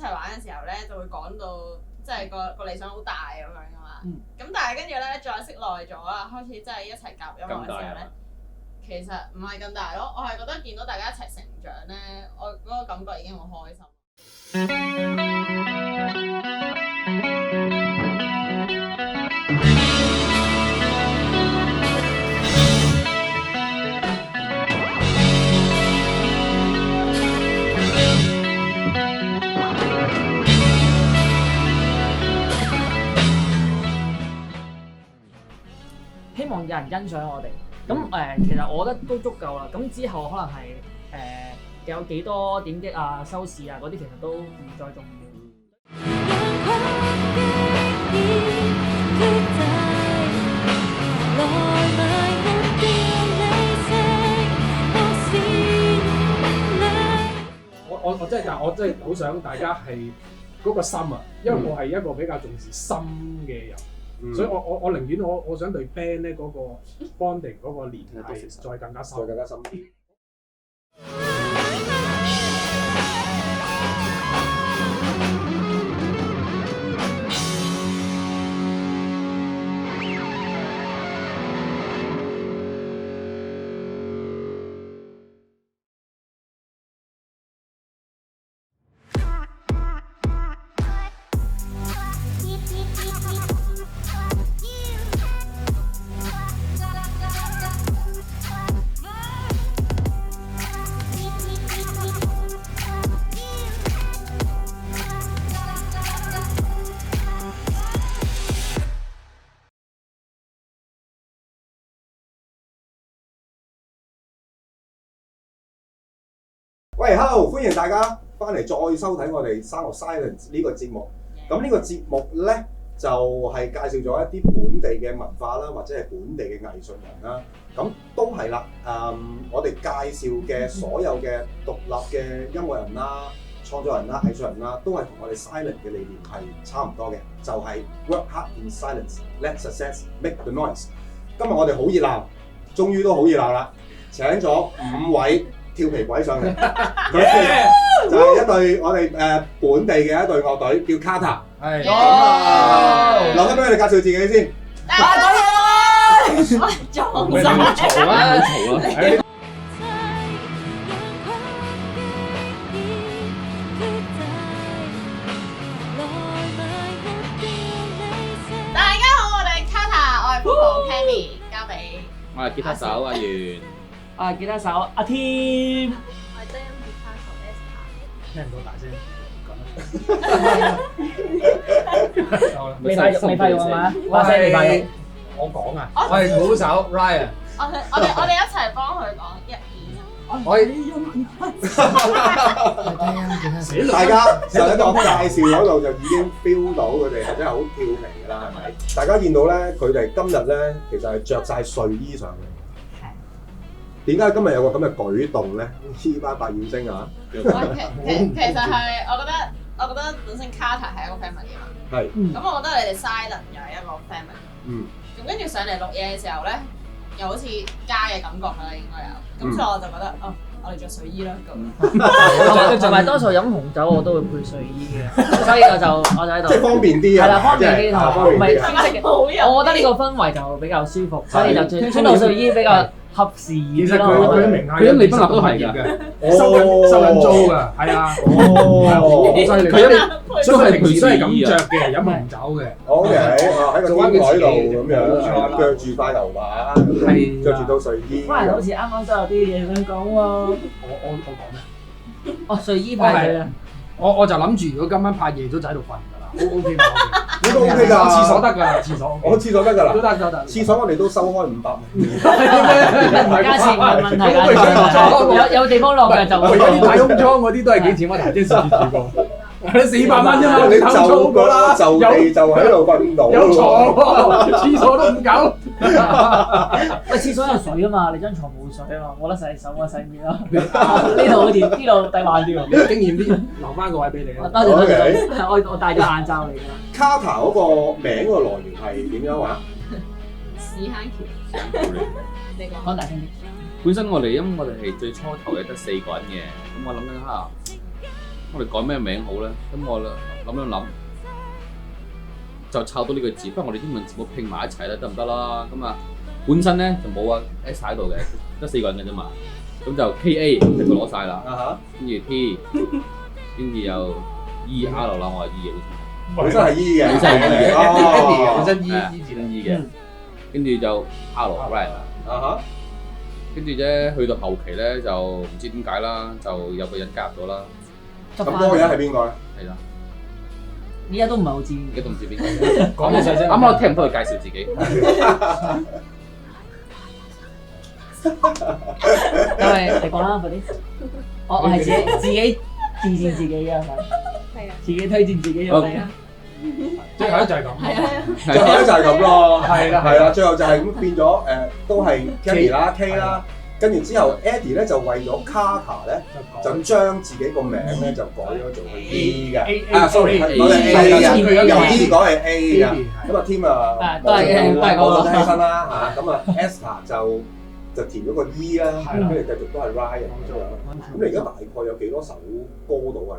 齊玩嘅時候咧，就會講到即係個理想好大咁樣噶嘛。咁但係跟住咧，再識耐咗啊，開始真係一齊夾音樂嘅時候咧，其實唔係咁大咯。我係覺得見到大家一齊成長咧，我嗰個感覺已經好開心。希望有人欣賞我哋，咁其實我覺得都足夠啦。咁之後可能係有幾多點擊啊、收視啊嗰啲，其實都唔再重要。我真係好想大家係嗰個心啊，因為我係一個比較重視心嘅人。所以我寧願我想對 band 咧嗰個 bonding 嗰個連繫再更加深啲。喂 ，Hello， 歡迎大家翻嚟再收睇我哋 Sound of Silence 呢個節目。咁呢個節目咧就係介紹咗一啲本地嘅文化啦，或者係本地嘅藝術人啦。咁都係啦，我哋介紹嘅所有嘅獨立嘅音樂人啦、創作人啦、藝術人啦，都係同我哋 Silence 嘅理念係差唔多嘅，就係 Work hard in silence, let success make the noise。今日我哋好熱鬧，終於都好熱鬧啦！請咗5位跳皮鬼上嚟，佢哋就係一隊我哋本地嘅一隊樂隊，叫 Kata。係咁啊，留翻俾佢哋介紹自己先。撞咪嘈啊！嘈啊！大家好，我哋 Kata，我係 Popo Penny，交俾我係吉他手阿源，我係吉他手阿添，我係低音吉他手 Esther。聽唔到大聲，未發育係嘛？把聲未發育。我講啊，我係鼓手 Ryan。我哋一齊幫佢講1、2。我係大家上一個介紹嗰度就已經 feel 到佢哋係真係好跳皮㗎啦，係咪？大家見到咧，佢哋今日咧其實係着晒睡衣上嚟。係。點解今日有個咁嘅舉動咧？呢班白燕星啊！其實係我覺得本身 Kata 係一個 family 啊嘛。係。咁我覺得你哋 Silence 又係一個 family。咁跟住上嚟錄嘢嘅時候咧，又好似家嘅感覺啦，應該有。咁所以我就覺得，我哋着睡衣啦咁。同埋多數飲紅酒我都會配睡衣嘅，所以我就喺度。即係方便啲啊！係啦，方便啲同埋唔係舒適嘅。我覺得呢個氛圍就比較舒服，所以就穿到睡衣比較合時宜其實咯。佢名下佢一未畢業都係㗎，收緊租㗎，係啊，好犀利。所以佢平時都係咁着嘅，飲紅酒嘅。OK，喺個天台度咁樣，腳住塊頭把，着住套睡衣。可能好似啱啱都有啲嘢想講喎。我講咩？哦，睡衣派對啊！我就諗住如果今晚拍夜咗就喺度瞓㗎啦，OK 嘛？我都 OK 㗎，廁所得㗎，廁所。我廁所得㗎啦，都得。廁所我哋都收開500蚊。價錢唔係問題，有地方落嘅就嗰啲太空艙嗰啲都係幾錢？我頭先試住過。400蚊啫嘛，你就個啦，就地就喺度瞓到，有床喎，廁所都唔夠。喂，廁所有水啊嘛，你張床冇水啊嘛，冇得洗手，我洗面咯。呢度好似呢度抵玩啲喎。經驗啲，留翻個位俾你啦。多謝，我帶咗眼罩嚟㗎。Kata 嗰個名個來源係點樣話？屎坑橋。你講。講大聲啲。本身我哋係最初頭咧得4個人嘅，咁我諗緊下，我哋改咩名好咧？咁我諗，就抄到呢個字，不過我哋英文字母拼埋一齊咧，得唔得啦？咁啊，本身咧就冇啊 S 喺度嘅，得4個人嘅啫嘛。咁就 KA 一個攞晒啦，跟住 T， 跟住又 ER 啦，我係 E 嘅。本身係 E 嘅，本身係 E 嘅，Andy 嘅本身 E 字E 嘅，跟住就 R，right，跟住咧去到後期咧就唔知點解啦，就有個人加入咗啦。咁嗰個人係邊個咧？係啦，依家都唔係好知，而家都唔知邊個。講你細聲。啱啱我聽唔到佢介紹自己。因為你講啦，快啲。我係自己自薦自己嘅，係係啊，自己推薦自己入嚟啊。最後就係咁。係啊，最後咧就係咁咯。係啦係啦，最後就係咁變咗都係 Kenny 啦 K 啦，跟住之後 Eddie 咧就為咗 Carter 咧就將自己個名咧就改咗做 E 嘅。sorry， A 我係 A 嘅，佢由 Eddie 講係 A 嘅。咁啊 Tim 啊，都係我攞咗起身啦嚇。咁啊 Esther 就填咗個 E 啦，跟住繼續都係 Ryan 咁樣。咁你而家大概有幾多首歌到啊？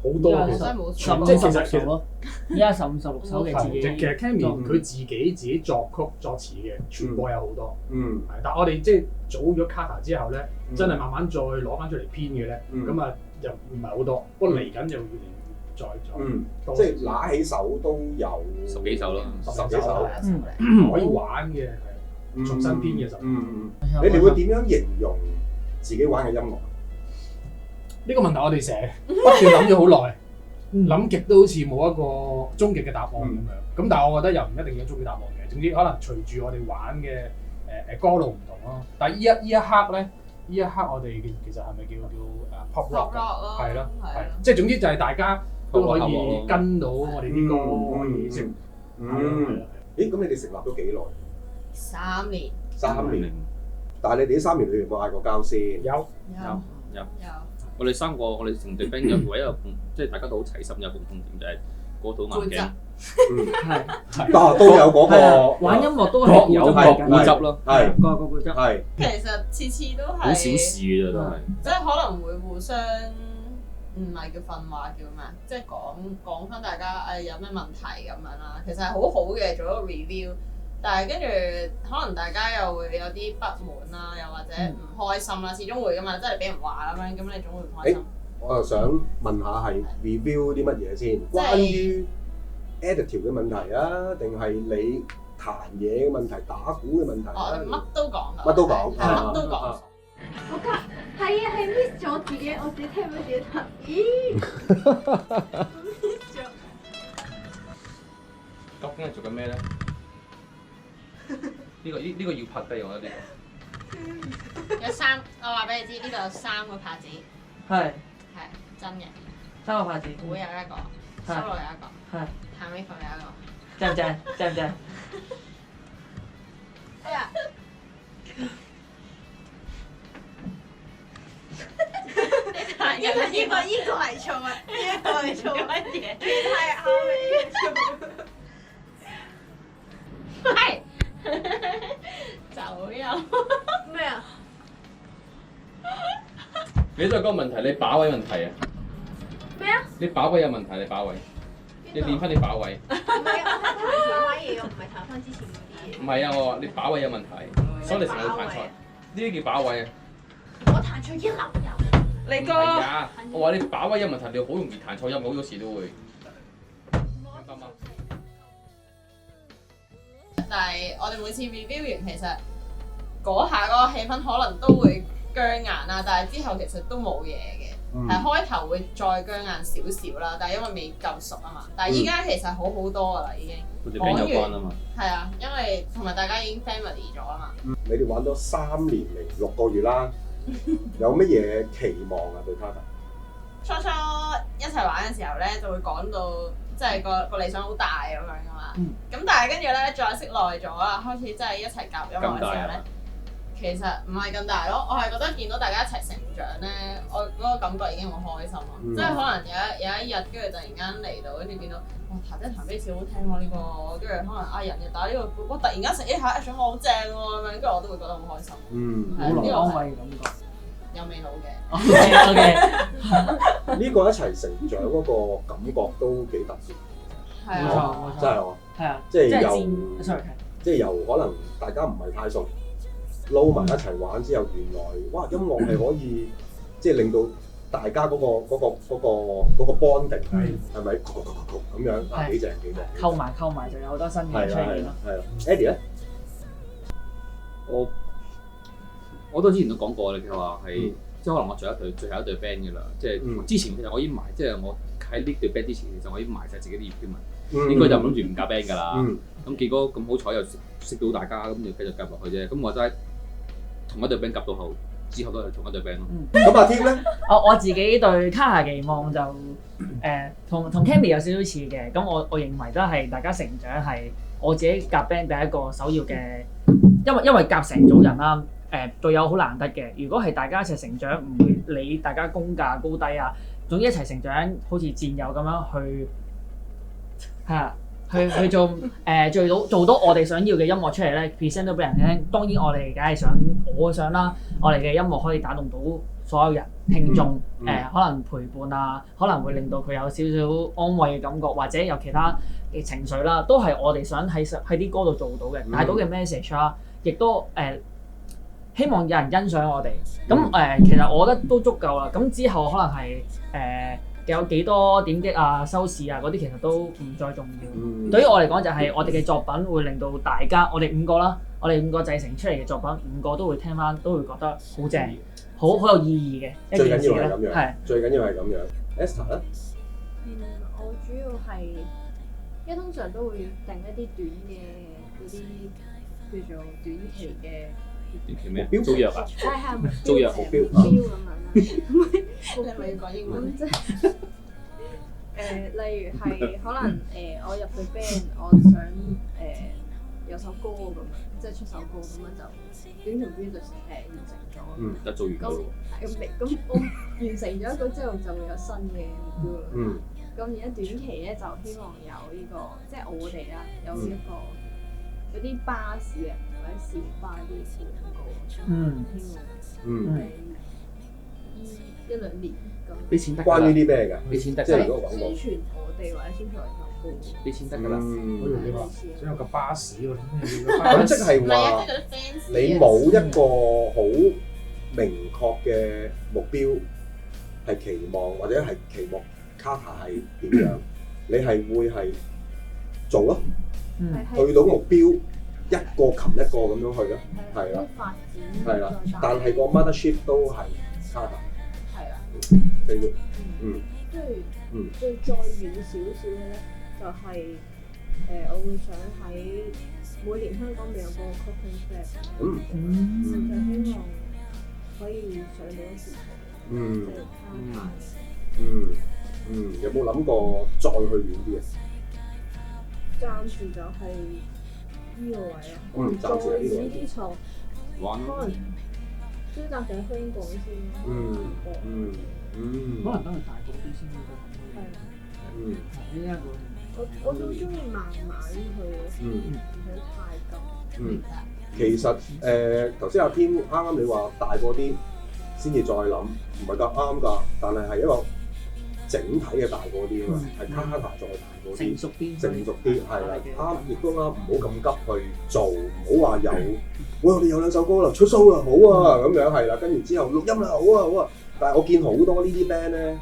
好多其實。真係冇15、即係其實16首咯，依家15、16首嘅自己。其實 Cammy 佢自己作曲作詞嘅，全部有好多。嗯。係，但係我哋即係組咗 Carter 之後咧，真係慢慢再攞翻出嚟編嘅咧，咁啊又唔係好多，不過嚟緊就越嚟越再多。即係拿起手都有10幾首咯，10幾首可以玩嘅，係重新編嘅就。你哋會點樣形容自己玩嘅音樂？呢個問題我哋成日不斷諗咗好耐，諗極都好似冇一個終極嘅答案咁樣。咁但係我覺得又唔一定有終極答案嘅。總之可能隨住我哋玩嘅歌路唔同咯。但係呢一刻咧，呢一刻我哋其實係咪叫 pop rock 咯？係咯，係。即係總之就係大家都可以跟到我哋啲歌可以識。咦？咁你哋成立咗幾耐3年。3年。但係你哋呢3年裏面有冇嗌過交先？有。我哋3個，我哋成隊 band 有唯一有即係大家都好齊心，有共同點就係過到眼鏡。係。都有嗰個玩音樂都係有個固執咯，係個固執。係。其實次次都係好小事嘅啫，都係。即係可能會互相唔係叫訓話叫咩？即係講翻大家有咩問題咁樣啦。其實係好好嘅，做一個 review。但係跟住可能大家又會有啲不滿啦，又或者唔開心啦，始終會噶嘛，即係俾人話咁樣，咁你總會唔開心。我又想問下係 review 啲乜嘢先？關於 attitude 嘅問題啊，定係你彈嘢嘅問題、打鼓嘅問題啊？乜都講㗎。乜都講。乜都講。我家係啊，係 miss 咗我自己聽唔到自己彈。咦 ？miss 咗。究竟係做緊咩咧？呢個要拍低我覺得呢個。有3，我話俾你知，呢度有3個拍子。係真嘅。 3個拍子。鼓有一個 ，solo 有一個，彈 riff 有一個。正唔正？正唔正？哎呀！呢個係錯啊！呢個係錯乜嘢？太啱啦！呢個錯。係。走音。咩啊？你都係嗰個問題，你把位問題啊！咩啊？你把位有問題，你把位，你練翻你把位。唔係啊，我係彈錯嘢，我唔係彈翻之前嗰啲嘢。唔係啊，我話你把位有問題，所以你成日會彈錯。呢啲叫把位啊！我彈錯一流音。你係啊！我話你把位有問題，你好容易彈錯音，好多時都會。明白嗎？但係我哋每次 review 完，其實嗰下嗰個氣氛可能都會僵硬啦，但係之後其實都冇嘢嘅，係開頭會再僵硬少少啦，但係因為未夠熟啊嘛，但係依家其實好好多噶啦已經。好似 band 有關啊嘛。係啊，因為同埋大家已經 family 咗啊嘛。你哋玩咗3年零6個月啦，有乜嘢期望啊對 Carter？初一齊玩嘅時候咧，就會講到即係個理想好大咁樣噶嘛。咁但係跟住咧，再識耐咗啦，開始真係一齊夾音樂嘅時候咧，其實唔係咁大咯。我係覺得見到大家一齊成長咧，我嗰個感覺已經好開心咯。即係可能有一日，跟住突然間嚟到，跟住見到哇彈 bass 好聽喎呢個，跟住可能人又打呢個鼓，哇突然間食一下一想我好正喎咁樣，跟住我都會覺得好開心。好安慰嘅感覺。有未老嘅。 OK，呢個一齊成長嗰個感覺都幾特別，係冇錯啊，冇錯，真係喎，係啊，即係由戰，sorry，即係由可能大家唔係太熟，撈埋一齊玩之後，原來哇音樂係可以即係令到大家嗰個 bonding 係咪咁樣啊？幾正幾正，溝埋就有好多新嘢出現咯。係啦 Eddie 咧，我都之前都講過啦，佢話係即係可能我最後一隊 band 嘅啦，即係之前其實我已經埋，即係我喺呢隊 band 之前，其實我已經埋晒自己啲業添啊，應該就諗住唔夾 band 㗎啦。咁結果咁好彩又識到大家，咁就繼續夾落去啫。咁我都係同一隊 band 夾到後，之後都係同一隊 band 咯。咁阿 Tim 咧，我自己對卡下期望就同 Cammy 有少少似嘅，咁我認為都係大家成長係我自己夾 band 第一個首要嘅，因為夾成組人啦，隊友好難得嘅。如果係大家一齊成長，唔會理大家功架高低啊，總之一齊成長，好似戰友咁樣去係啊。去做到我哋想要嘅音樂出嚟咧 present 到俾人聽。當然我哋梗係我想啦，我哋嘅音樂可以打動到所有人聽眾，可能陪伴啊，可能會令到佢有少少安慰嘅感覺，或者有其他嘅情緒啦，都係我哋想喺啲歌度做到嘅，帶到嘅 message 啦，亦都希望有人欣賞我哋。咁其實我覺得都足夠啦。咁之後可能係有幾多點擊啊、收視啊嗰啲其實都唔再重要。對於我嚟講就係我哋嘅作品會令到大家，我哋五個啦，我哋五個製成出嚟嘅作品，五個都會聽翻，都會覺得好正，好有意義嘅一件事咧。係最緊要係咁樣。Esther 咧，我主要係，因為通常都會定一啲短嘅嗰啲叫做短期嘅短期咩？租約啊？係租約目標咁樣啦。你係咪要講英文？咁即係例如係可能我入去 band，我想有首歌咁樣，即係出首歌咁樣就短條標就完成咗。就做完咗。咁我完成咗一個之後就會有新嘅目標啦。咁而家短期咧就希望有呢個，即係我哋啊有一個嗰啲巴士啊或者小巴啲廣告，希望一兩年咁。俾錢得。關於啲咩㗎？俾錢得。即係如果廣告。宣傳我哋或者宣傳我哋首歌。俾錢得㗎啦。你話想有個巴士喎，咁即係話你冇一個好明確嘅目標係期望，或者係期望卡塔係點樣？你係會係做咯，去到目標一個擒一個咁樣去咯，係啦，發展係啦，但係個 mothership 都係卡塔，係啦，跟住再遠少少嘅咧，就係我會想喺每年香港咪有個 cooking fair，就希望可以上到一次台，即係卡塔。有冇諗過再去遠啲啊？暫時就係呢個位啊，再遠啲就可能先暫時喺香港先。可能都係大個啲先應該。係。呢一個我都中意慢慢去，唔想太急。其實頭先阿天啱啱你話大個啲先至再諗，唔係㗎，啱㗎，但係一個整體嘅大個啲啊嘛，係卡塔再大個啲，成熟啲係啦，啱，亦都啱，唔好咁急去做，唔好話喂我哋有兩首歌啦，出 show 啦，好啊咁樣係啦，跟住之後錄音啦，好啊好啊，但係我見好多呢啲 band 咧，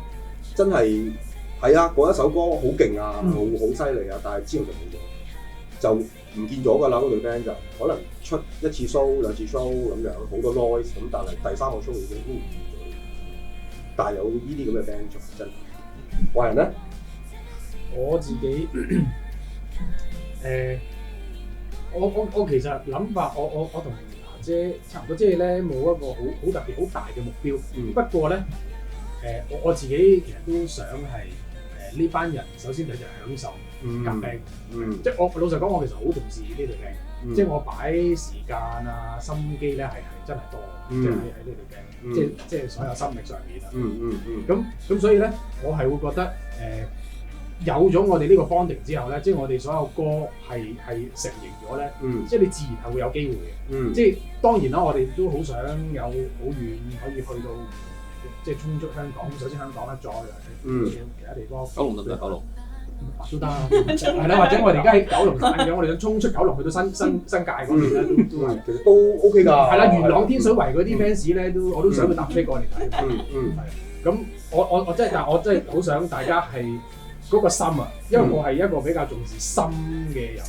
真係係啊，嗰一首歌好勁啊，好犀利啊，但係之後就冇咗，就唔見咗㗎啦，嗰隊 band 就可能出一次 show 兩次 show 咁樣，好多 noise 咁，但係第三個 show 已經唔見咗，但係有呢啲咁嘅 band 做真。華人咧，我自己我其實諗法，我同娜姐差唔多，即係咧冇一個好特別好大嘅目標。不過咧，我自己其實都想係呢班人首先佢就享受夾 band，即係我老實講，我其實好重視呢隊 band，即係我擺時間啊心機咧係真係多，即係喺呢隊 band，即係所有心力上面啊。咁所以咧，我係會覺得有咗我哋呢個 bonding 之後咧，即係我哋所有歌係成型咗咧，即係你自然係會有機會嘅。即係當然啦，我哋都好想有好遠可以去到，即係衝出香港。首先香港啦，再其他地方。九龍得唔得？九龍都得，係啦，或者我哋而家喺九龍散嘅，我哋想衝出九龍去到新界嗰邊咧，都係其實都 OK 㗎。係啦，元朗天水圍嗰啲 fans 咧，我都想去搭飛過嚟睇。係。咁我真係，但係我真係好想大家係嗰個心啊，因為我係一個比較重視心嘅人。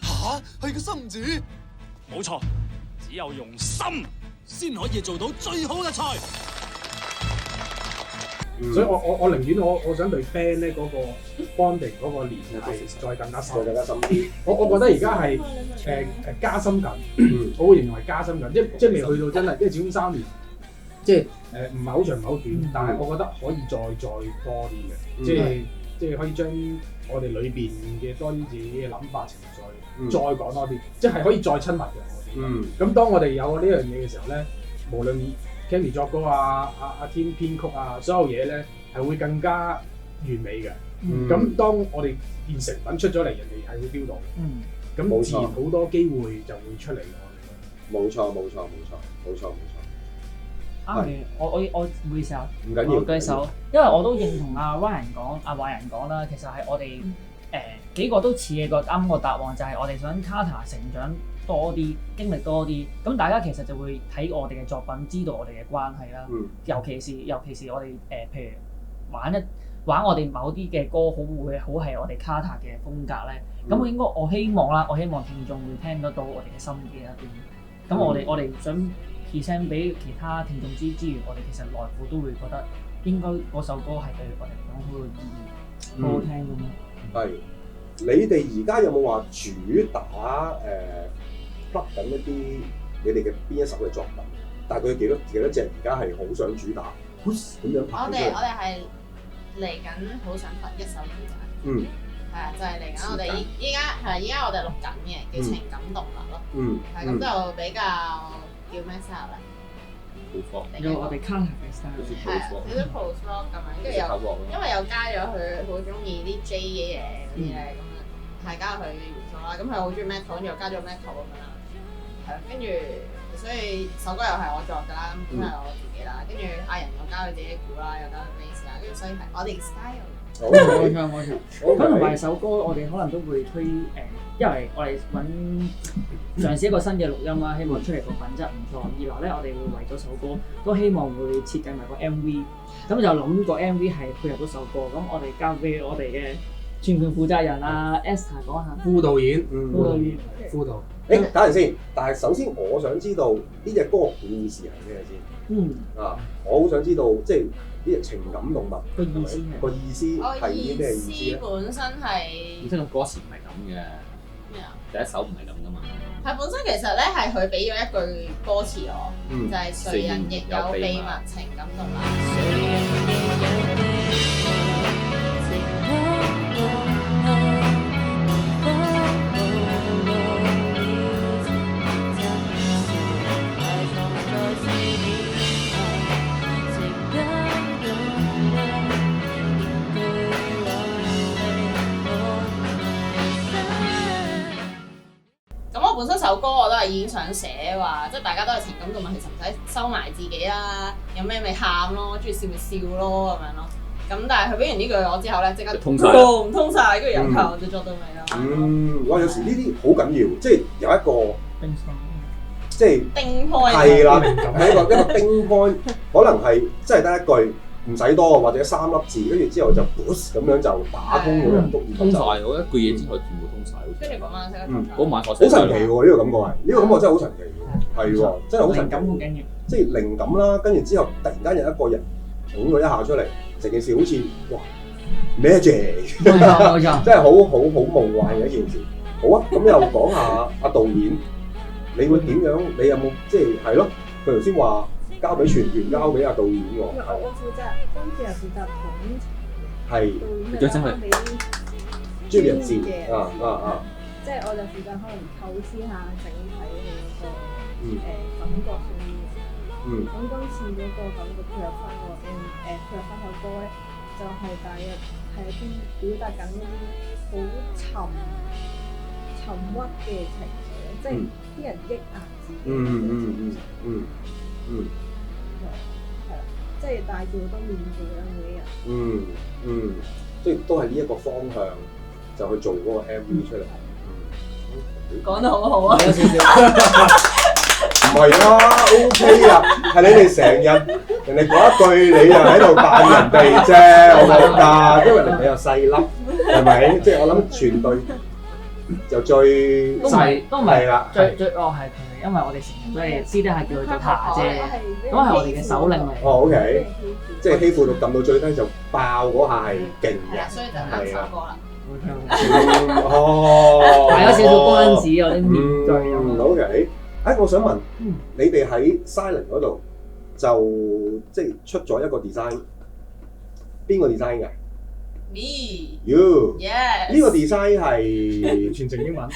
嚇，係個心字？冇錯，只有用心先可以做到最好嘅菜。所以我寧願我想對 band 咧嗰個 bonding 嗰個聯繫再更加深，啲。我覺得而家係加深緊，我會形容係加深緊，即係未去到真係，因為始終3年，即係唔係好長唔係好短，但係我覺得可以再多啲嘅，即係可以將我哋裏邊嘅多啲自己嘅諗法情緒再講多啲，即係可以再親密嘅我哋。咁當我哋有呢樣嘢嘅時候咧，無論Kenny 作歌啊，阿天編曲啊，所有嘢咧係會更加完美嘅。咁當我哋件成品出咗嚟，人哋係會標到。咁自然好多機會就會出嚟咯。冇錯。我唔好意思啊，唔緊要，我舉手，因為我都認同阿 Ryan 講，阿華人講啦，其實係我哋幾個都似嘅個啱個答案，就係我哋想 Carter 成長多啲，經歷多啲，咁大家其實就會睇我哋嘅作品，知道我哋嘅關係啦。尤其是我哋譬如玩我哋某啲嘅歌，會好係我哋 Carter 嘅風格咧。咁我希望聽眾會聽得到我哋嘅心機一邊。咁我哋想 present 俾其他聽眾之餘，我哋其實內部都會覺得應該嗰首歌係對我哋嚟講好有意義，好好聽咁咯。係，你哋而家有冇話主打plug 緊一啲你哋嘅邊一首嘅作品？大概幾多隻而家係好想主打咁樣拍出嚟？我哋係嚟緊好想拍一首主打。係啊，就係嚟緊我哋依家我哋錄緊嘅叫情感動物咯。係咁就比較叫咩 style 咧？有我哋 Carter 嘅 style， 係啊，少少 post rock 咁樣，跟住因為又加咗佢好中意啲 J 嘅嘢嗰啲咧，咁係加佢嘅元素啦。咁佢好中意 metal，跟住又加咗 metal 咁樣啦。係啊，跟住所以首歌又係我作㗎啦，咁係我自己啦。跟住阿人又加佢自己鼓啦，又加佢 bass 啦，跟住所以係我哋 style。冇錯。咁同埋首歌，我哋可能都會推因為我哋嘗試一個新嘅錄音啦，希望出嚟個品質唔錯。二來咧，我哋會為咗首歌都希望會設計埋個 MV， 咁就諗個 MV 係配合到首歌。咁我哋交俾我哋嘅全權負責人啊 Esther 講下。副導演。等陣先，但係首先我想知道呢隻歌嘅故事係咩先？我好想知道即係呢隻情感動物個意思係啲咩意思咧？本身個歌詞唔係咁嘅。咩啊？第一首唔係咁噶嘛。係本身其實咧係佢俾咗一句歌詞我，就係誰人亦有秘密情感動物。本身首歌我都係已經想寫話，即係大家都係情感動物，其實唔使收埋自己啦，有咩咪喊咯，中意笑咪笑咯咁樣咯。咁但係佢俾完呢句我之後咧，即刻通晒，跟住由頭就作到尾啦。哇！有時呢啲好緊要，即係有一個即係叮開係啦，係一個叮開，可能係即係得一句唔使多，或者3粒字，跟住之後就咁樣就打通咗人督，通晒我一句嘢之後全部通晒。跟住嗰晚嗰晚好神奇喎！呢個感覺係，呢個感覺真係好神奇喎，係喎，真係好神奇。靈感好緊要，即係靈感啦，跟住之後突然間有一個人捅咗一下出嚟，成件事好似哇 magic， 冇錯，真係好夢幻嘅一件事。好啊，咁又講下阿導演，你會點樣？你有冇即係咯？佢頭先話交俾全權，交俾阿導演喎。我負責今次又負責統籌，係導演就交俾專業人士即係我就負責可能構思下整體嘅嗰個感覺上面。咁今次嗰個感覺配合翻首歌咧，就係大約係一啲表達緊一啲好沉鬱嘅情緒，即係啲人抑壓自己嘅情緒。係啦，即係帶住好多面具啊，每一日。即係都係呢一個方向就去做嗰個 MV 出嚟。講得好好啊！有少少。唔係啦 ，OK 啊，係你哋成日人哋講一句，你又喺度扮人哋啫，我覺得，因為人哋又細粒，係咪？即係我諗全隊就最細，都唔係啦，最惡係佢，因為我哋成日都係私底下叫佢做霞姐，咁係我哋嘅首領嚟。哦 OK， 即係欺負到撳到最低就爆嗰下係勁嘅，所以就啱首歌啦。哦，係有少少關子，有啲面具咁。OK。我想問，你哋喺 Silent 嗰度就即係出咗一個 design， 邊個 design 㗎 Me？You Yes 呢個 design 係全程英文，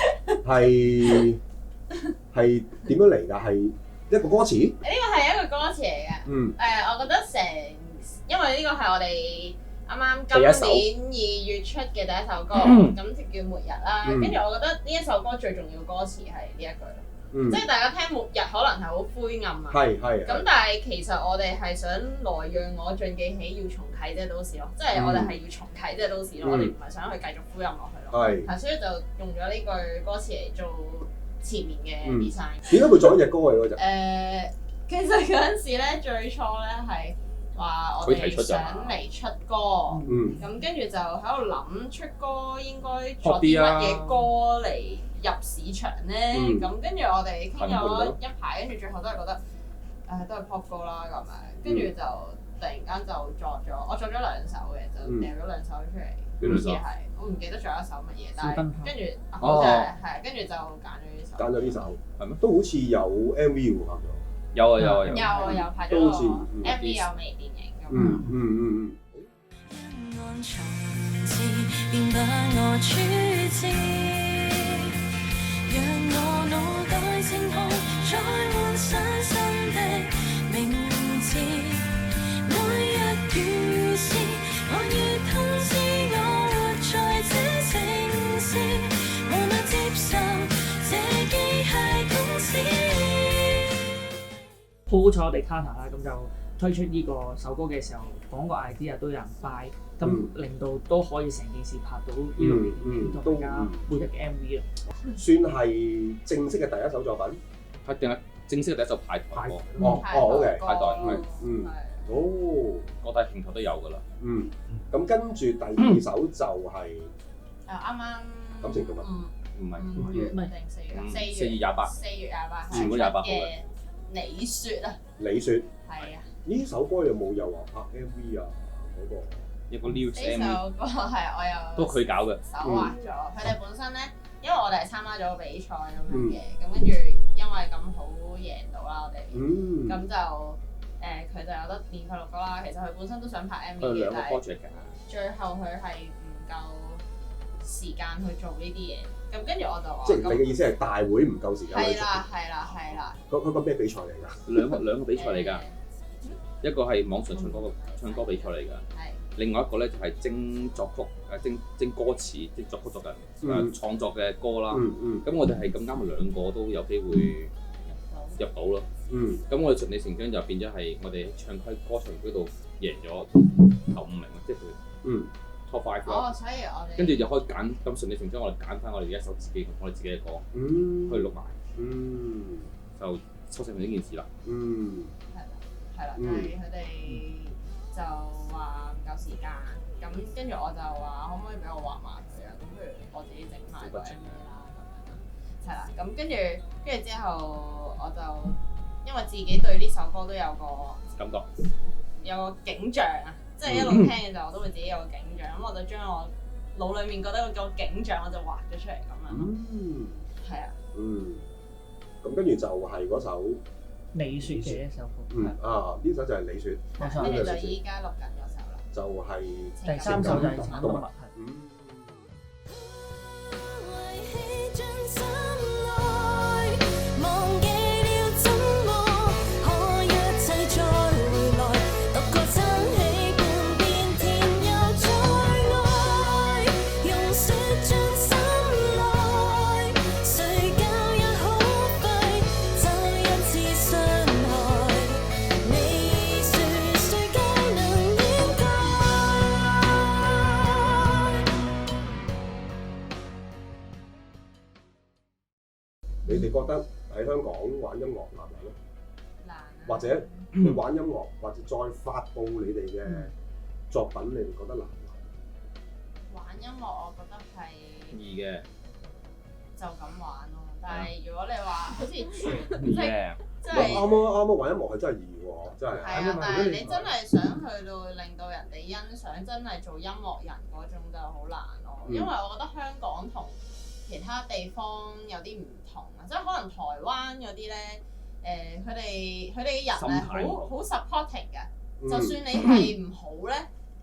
係點樣嚟㗎？係一個歌詞？呢個係一個歌詞嚟嘅。我覺得因為呢個係我哋啱啱今年2月出嘅第一首歌，咁就叫末日啦。跟住我覺得呢一首歌最重要嘅歌詞係呢一句。即係大家聽末日可能係好灰暗啊，咁但係其實我哋係想來讓我盡記起要重啟這都市咯，即係我哋係要重啟這都市咯，我哋唔係想去繼續灰暗落去咯，係所以就用咗呢句歌詞嚟做前面嘅 design。點解會作呢隻歌嘅嗰陣？其實嗰陣時咧，最初咧係話我哋想嚟出歌，咁跟住就喺度諗出歌應該作啲乜嘢歌嚟入市場咧，咁跟住我哋傾咗一排，跟住最後都係覺得都係 pop 歌啦咁樣，跟住就突然間就我作咗2首嘅，就掉咗2首出嚟，好似係我唔記得仲有一首乜嘢，但係跟住好似係跟住就揀咗呢首，係咩？都好似有 MV 喎拍咗，有拍咗 MV 有微電影咁。讓我腦袋清空，再換上新的名字。每日如是，我要通知我活在這城市，無奈接受這機械公司。好彩我哋 Carter 啦，咁就推出呢個首歌嘅時候，講個 idea 都有人 buy，咁令到都可以成件事拍到呢個片同大家每日嘅 MV 咯。算係正式嘅第一首作品，係定係正式嘅第一首派台歌。OK，派台係，各大平台都有㗎啦。咁跟住第2首就係啱啱感情動物，唔係4月28全部28號嘅。你説啊，你説係啊，呢首歌有冇又話拍 MV 啊？嗰個一個 lyrics MV，呢首歌係我有都佢搞嘅，手畫咗。佢哋本身咧，因為我哋係參加咗比賽咁樣嘅，咁跟住因為咁好贏到啦，我哋咁就佢就有得免費錄歌啦。其實佢本身都想拍 MV 嘅，但係最後佢係唔夠時間去做呢啲嘢。咁跟住我就話，即係你嘅意思係大會唔夠時間去做？係啦。嗰個咩比賽嚟㗎？兩個比賽嚟㗎，一個係網上唱歌比賽嚟㗎，另外一個咧就係精作曲精歌詞，即作曲作人創作嘅歌啦。咁我哋係咁啱2個都有機會入到咯。咁我哋順理成章就變咗係我哋唱歌唱嗰度贏咗頭5名，即係佢Top 5咯。所以我哋跟住就可以揀，咁順理成章我哋揀翻我哋一首我哋自己嘅歌，可以錄埋，就促成呢件事啦。係啦，但係佢哋就話唔夠時間，咁跟住我就話可唔可以俾我畫埋佢啊？咁不如我自己整埋個 MV 啦，咁樣係啦。咁跟住之後我就因為自己對呢首歌都有個感覺，有個景象啊，即係一路聽嘅時候我都會自己有個景象，咁我就將我腦裡面覺得個景象我就畫咗出嚟咁樣。係啊。咁跟住就係嗰首你説嘅一首歌。呢首就係你説。跟住就依家錄緊嗰首啦。就係第3首就係情感動物。你哋覺得喺香港玩音樂難唔難咧？難啊。或者你玩音樂，或者再發布你哋嘅作品，你哋覺得難唔難？玩音樂我覺得係易嘅，就咁玩咯。但係如果你話好似易嘅。即係啱玩音樂係真係易喎，真係。係啊，但係你真係想去到令到人哋欣賞，真係做音樂人嗰種就好難咯。因為我覺得香港同其他地方有啲唔同啊，即係可能台灣嗰啲咧，佢哋嘅人係好 supporting 嘅，就算你係唔好咧，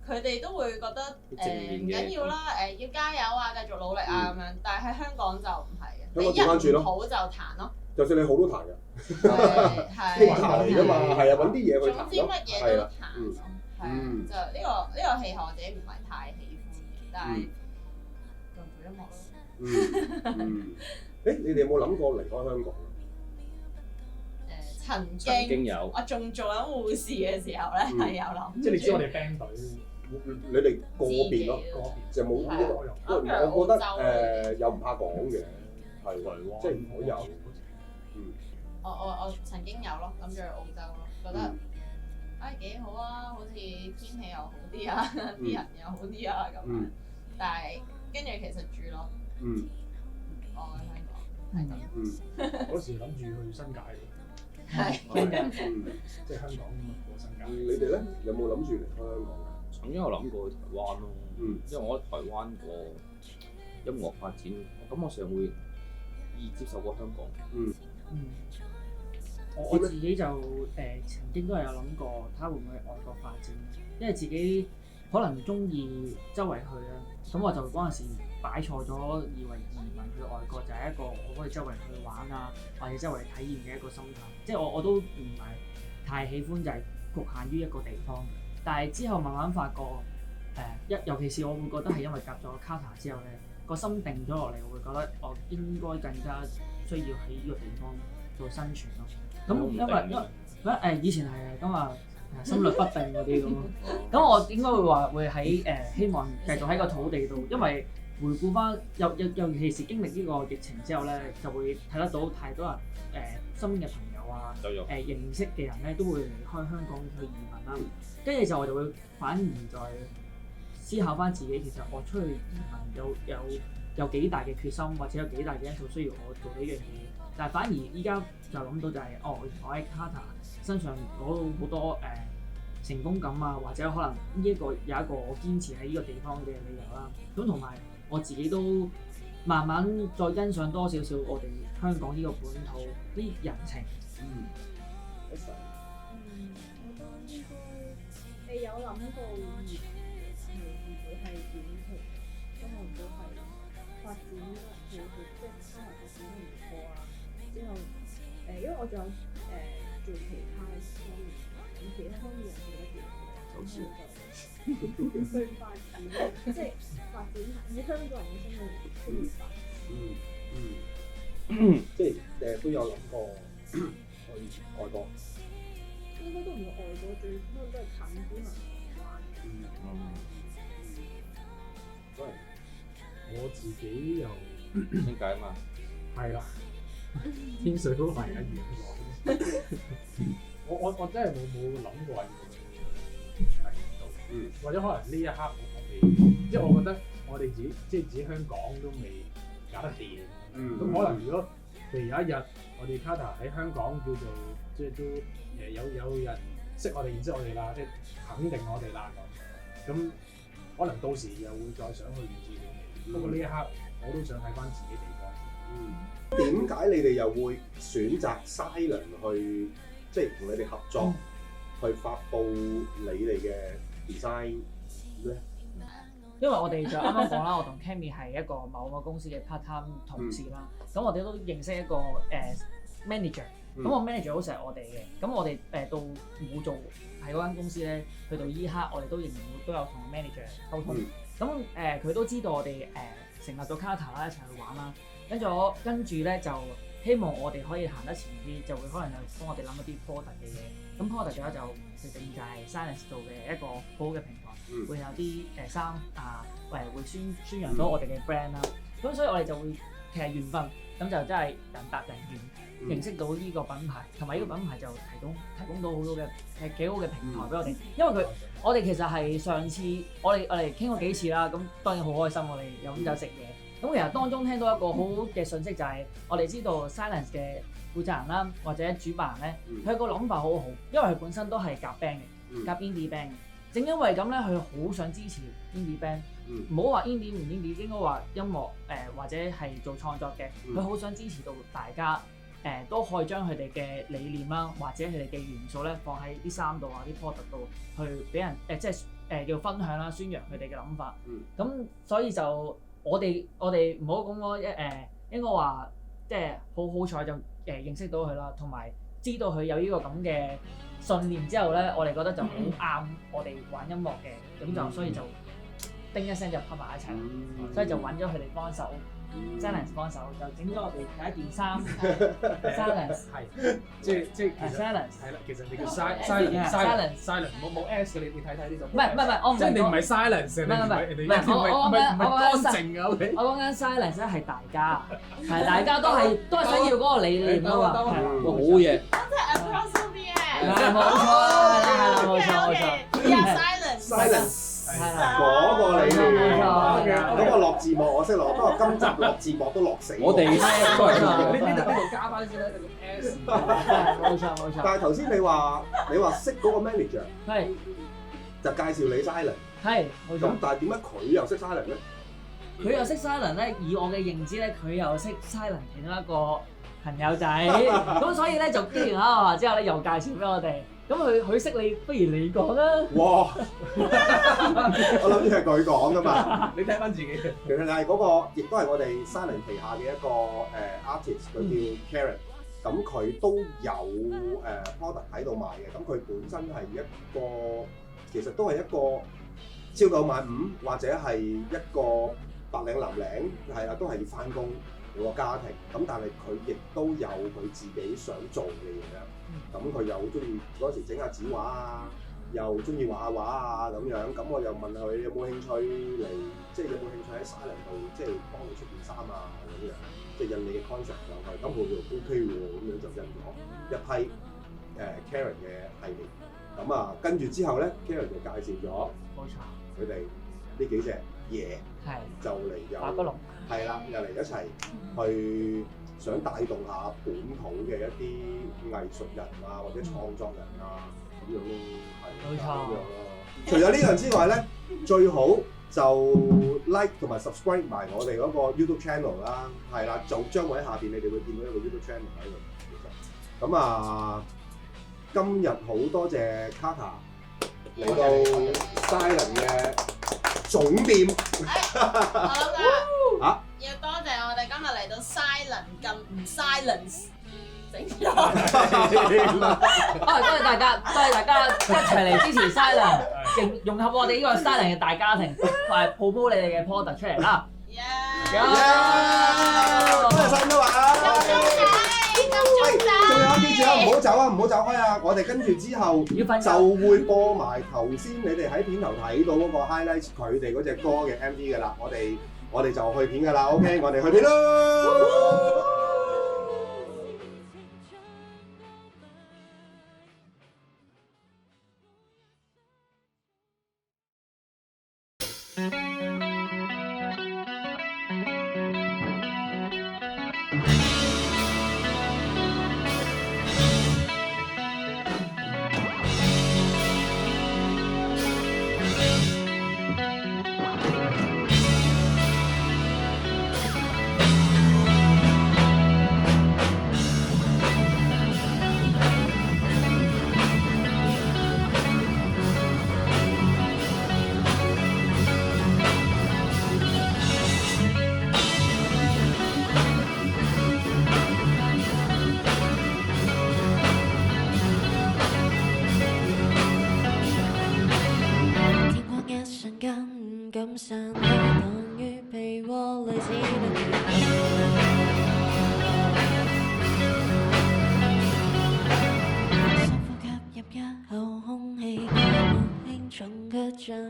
佢哋都會覺得唔緊要啦，要加油啊，繼續努力啊咁樣。但係喺香港就唔係嘅，你一唔好就彈咯。就算你好都彈嘅，係彈嚟㗎嘛，係啊，揾啲嘢去彈咯。總之乜嘢都彈咯，係啊，就呢個氣候我自己唔係太喜歡嘅，但係就做音樂咯。你哋有冇諗過離開香港？曾經有，我仲做緊護士嘅時候咧係有諗。即係你知我哋 band 隊，你哋個別咯，個別就冇呢個。我覺得又唔怕講嘅，係即係我有。我曾經有咯，諗住去澳洲咯，覺得幾好啊，好似天氣又好啲啊，啲人又好啲啊咁。但係跟住其實住咯，我喺香港係咁。嗰時諗住去新界嘅，係即係香港咁啊，過新界。你哋咧有冇諗住離開香港嘅？曾經有諗過去台灣咯，因為我喺台灣個音樂發展，我感覺上會易接受過香港。我自己就曾經都係有諗過，睇下會唔會去外國發展，因為自己可能中意周圍去啦。咁我就嗰陣時擺錯咗，以為移民去外國就係一個我可以周圍去玩啊，或者周圍體驗嘅一個心態。即係我都唔係太喜歡就係局限於一個地方。但係之後慢慢發覺，尤其是我會覺得係因為夾咗 Carter 之後咧，個心定咗落嚟，我會覺得我應該更加需要喺呢個地方做生存咯。咁因為以前係咁啊，心律不定嗰啲咁，咁我應該會喺希望繼續喺個土地度，因為回顧翻尤其是經歷呢個疫情之後咧，就會睇得到太多人身邊嘅朋友啊，認識嘅人咧都會離開香港去移民啦。跟住我就會反而再思考翻自己，其實我出去移民有幾大嘅決心，或者有幾大嘅因素需要我做呢樣嘢。但係反而依家就諗到就係，我喺 Carter 身上攞到好多成功感啊，或者可能呢一個有一個我堅持喺呢個地方嘅理由啦。咁同埋我自己都慢慢再欣賞多少少我哋香港呢個本土啲人情。我都應該有諗過會移民嘅，但係唔會係短期，因為都係發展得好好，即係生活發展得唔錯啊。之後因為我仲有做其他方面，咁其他方面又做得幾好，咁我就去發展，即係發展喺香港人嘅生活方面發展。即係都有諗過去外國。應該都唔會外國，最可能都係近啲嘛，台灣。都係我自己又點解嘛？係啦。天水都係一樣講，我真係冇諗過話要去到，或者可能呢一刻我哋，即係我覺得我哋自己香港都未搞得掂，咁可能如果譬如有一日我哋 Carter 喺香港叫做即係都有人識我哋認識我哋啦，即係肯定我哋啦咁可能到時又會再想去遠啲嘅，不過呢一刻我都想睇翻自己地方。點解你哋又會選擇 Silent 去即係同你哋合作，去發布你哋嘅 design 咧？因為我哋就啱啱講啦，我同 Cammy 係一個某個公司嘅 part time 同事啦。咁我哋都認識一個manager。咁我 manager 好錫我哋嘅。咁我哋到冇做喺嗰間公司咧，去到依刻我哋都仍然都有同 manager 溝通。咁佢都知道我哋成立咗 Carter 啦，一齊去玩啦。跟住咧就希望我哋可以行得前啲，就會可能又幫我哋諗一啲 product 嘅嘢。咁 product 嘅話就決定就係 Silent 做嘅一個好好嘅平台，會有啲衫會宣揚到我哋嘅 brand 啦。咁所以我哋就會其實緣分咁就真係人搭人緣，認識到呢個品牌，同埋呢個品牌就提供到好多嘅幾好嘅平台俾我哋，因為我哋其實係上次我哋傾過幾次啦，咁當然好開心，我哋飲酒食嘢，咁其實當中聽到一個好好嘅訊息就係我哋知道 Silence 嘅負責人啦，或者主辦人咧，佢個諗法好好，因為佢本身都係夾 band 嘅，夾 indie band 嘅。正因為咁咧，佢好想支持 indie band，唔好話 indie 唔 indie，應該話音樂或者係做創作嘅，佢好想支持到大家都可以將佢哋嘅理念啦，或者佢哋嘅元素咧放喺啲衫度啊、啲 product 度去俾人即係叫分享啦、宣揚佢哋嘅諗法。咁所以就我哋唔好咁講應該話即係好彩就認識到佢啦，同埋知道佢有呢個咁嘅信念之後咧，我哋覺得就好啱我哋玩音樂嘅，咁就所以就叮一聲就拍埋一齊啦，所以就揾咗佢哋幫手 ，Silence 幫手就整咗我哋第一件衫 ，Silence 係即係 Silence 係啦，其實你叫 silence 冇 s 嘅，你睇呢度。唔係，我唔即係你唔係 silence，唔係乾淨嘅 OK。我講緊 Silence 咧係大家，係大家都係想要嗰個理念啊嘛，好嘢。冇錯。Silence 嗰個理念，嗰個落字幕我識落，不過今集落字幕都落死我。我哋呢度加翻先啦，個 S。冇錯。但係頭先你話識嗰個 manager，係就介紹你 Silence，係冇錯。咁但係點解佢又識 Silence 咧？佢又識 Silence 咧，以我嘅認知咧，佢又識 Silence 其中一個朋友仔，咁所以咧就機緣巧合之後咧又介紹俾我哋。咁佢識你，不如你講啦。哇！我諗住係佢講噶嘛。你睇翻自己。其實係嗰個，亦都係我哋Silence旗下嘅一個artist，佢叫 Karen。咁佢都有product 喺度賣嘅。咁佢本身係一個，其實都係一個朝九晚五，或者係一個白領藍領，係啦，都係要翻工。有個家庭，咁但係佢亦都有佢自己想做嘅嘢啦。咁佢又好中意嗰時整下紙畫啊，又中意畫下畫啊咁樣。咁我又問佢有冇興趣嚟，即係有冇興趣喺 Silence 度，即係幫你出件衫啊咁樣，即係印你嘅 concept 上去。咁佢就 OK 喎，咁樣就印咗一批Karen 嘅系列。咁啊，跟住之後咧 ，Karen 就介紹咗佢哋呢幾隻嘢，就嚟有係啦，又嚟一齊去想帶動下本土嘅一啲藝術人啊，或者創作人啊咁樣咯，係咁樣咯。除咗呢樣之外咧，最好就 like 同埋 subscribe 埋我哋嗰個 YouTube channel 啦，係啦，就將會喺下邊你哋會見到一個 YouTube channel 喺度。其實咁啊，今日好多謝 Carter 嚟到 Silence 嘅總店。我諗緊要多謝我哋今日嚟到 Silence 咁唔 Silence 整咗。多謝大家一齊嚟支持 Silence， 融合我哋呢個 Silence 嘅大家庭，係鋪你哋嘅 product 出嚟啦。多謝晒咁多位。仲有記住啊，唔好走啊，唔好走開啊！我哋跟住之後就會播埋頭先你哋喺片頭睇到嗰個 highlight 佢哋嗰隻歌嘅 MV 㗎啦，我哋就去片㗎啦 ，OK， 我哋去片啦。感散去躺於被窩裏，只得深呼吸入一口空氣，無輕重卻像一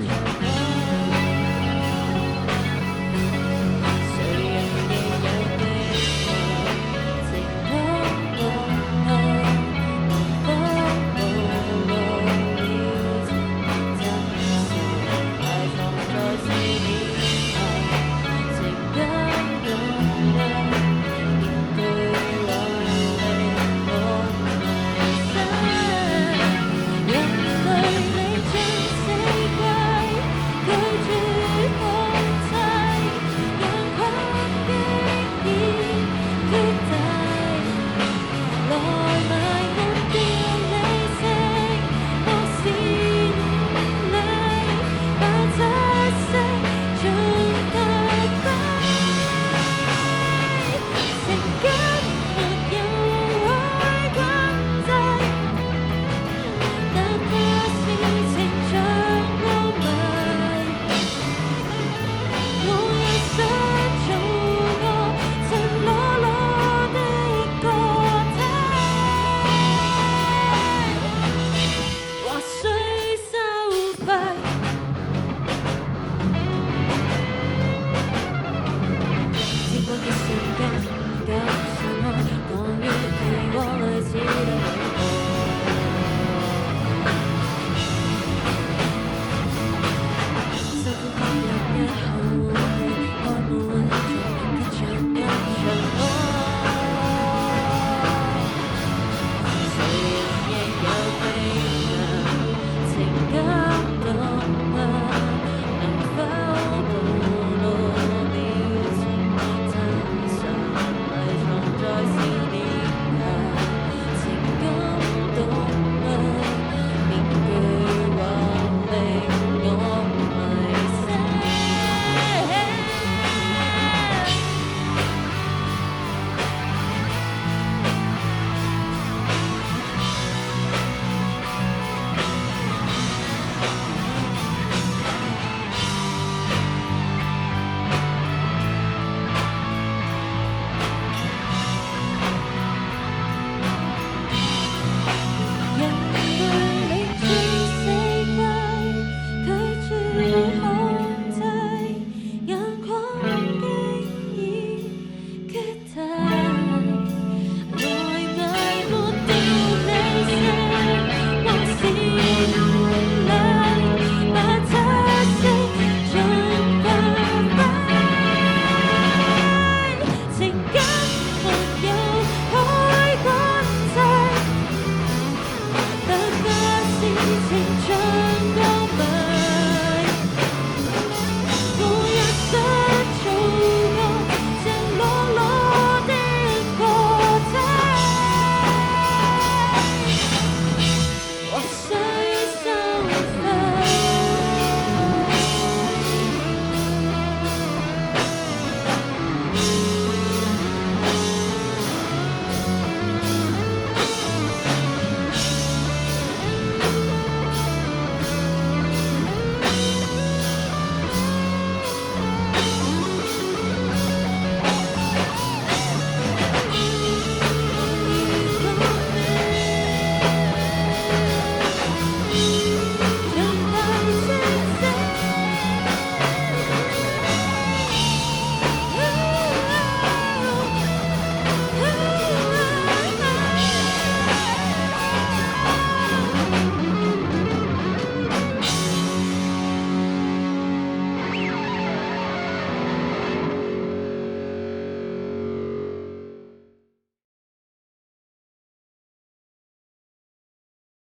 場。